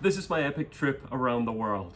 This is my epic trip around the world.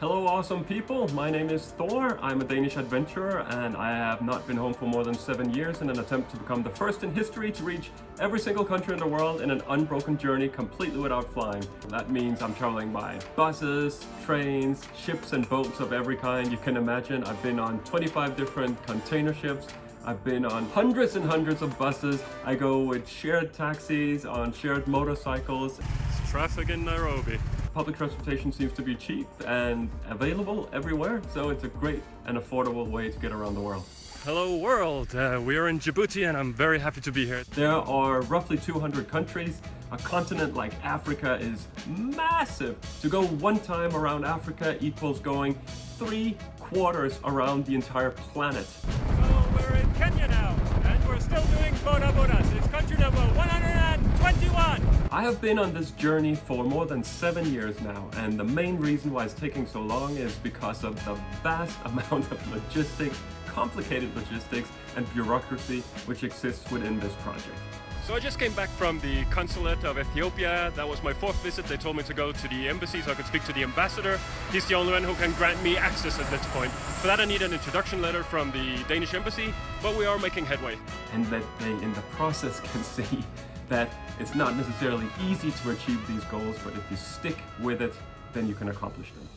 Hello awesome people, my name is Thor, I'm a Danish adventurer and I have not been home for more than 7 years in an attempt to become the first in history to reach every single country in the world in an unbroken journey completely without flying. That means I'm traveling by buses, trains, ships and boats of every kind you can imagine. I've been on 25 different container ships. I've been on hundreds and hundreds of buses. I go with shared taxis, on shared motorcycles. It's traffic in Nairobi. Public transportation seems to be cheap and available everywhere, so it's a great and affordable way to get around the world. Hello world, we are in Djibouti and I'm very happy to be here. There are roughly 200 countries. A continent like Africa is massive. To go one time around Africa equals going 3/4 around the entire planet. We're in Kenya now, and we're still doing Boda Bodas. It's country number 121. I have been on this journey for more than 7 years now, and the main reason why it's taking so long is because of the vast amount of logistics, complicated logistics, and bureaucracy which exists within this project. So I just came back from the consulate of Ethiopia. That was my 4th visit. They told me to go to the embassy so I could speak to the ambassador. He's the only one who can grant me access at this point. For that I need an introduction letter from the Danish embassy, but we are making headway. And that they in the process can see that it's not necessarily easy to achieve these goals, but if you stick with it, then you can accomplish them.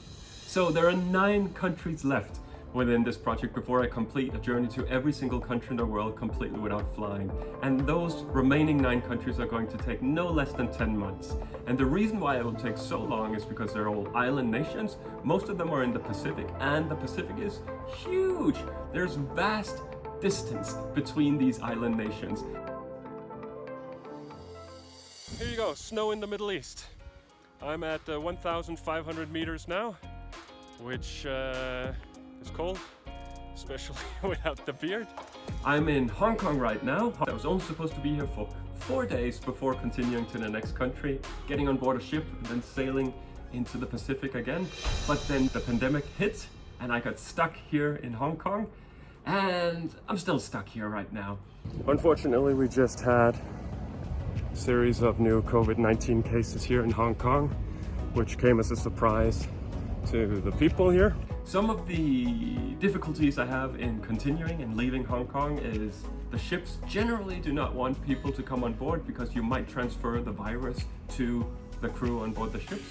So there are 9 countries left within this project before I complete a journey to every single country in the world completely without flying. And those remaining 9 countries are going to take no less than 10 months. And the reason why it will take so long is because they're all island nations. Most of them are in the Pacific, and the Pacific is huge. There's vast distance between these island nations. Here you go, snow in the Middle East. I'm at 1,500 meters now, which is cold, especially without the beard. I'm in Hong Kong right now. I was only supposed to be here for 4 days before continuing to the next country, getting on board a ship and then sailing into the Pacific again. But then the pandemic hit and I got stuck here in Hong Kong, and I'm still stuck here right now. Unfortunately, we just had a series of new COVID-19 cases here in Hong Kong, which came as a surprise to the people here. Some of the difficulties I have in continuing and leaving Hong Kong is the ships generally do not want people to come on board because you might transfer the virus to the crew on board the ships.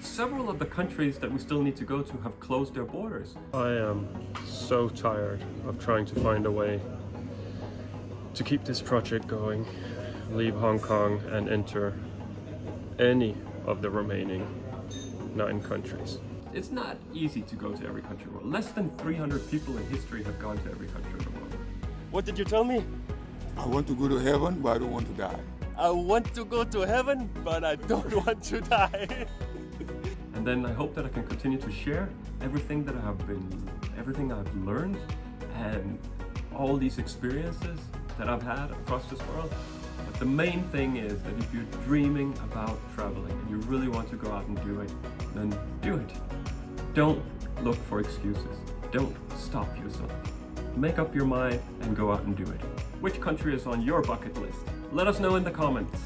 Several of the countries that we still need to go to have closed their borders. I am so tired of trying to find a way to keep this project going, leave Hong Kong and enter any of the remaining 9 countries. It's not easy to go to every country in the world. Less than 300 people in history have gone to every country in the world. What did you tell me? I want to go to heaven, but I don't want to die. I want to go to heaven, but I don't want to die. And then I hope that I can continue to share everything that everything I've learned and all these experiences that I've had across this world. But the main thing is that if you're dreaming about traveling and you really want to go out and do it, then do it. Don't look for excuses. Don't stop yourself. Make up your mind and go out and do it. Which country is on your bucket list? Let us know in the comments.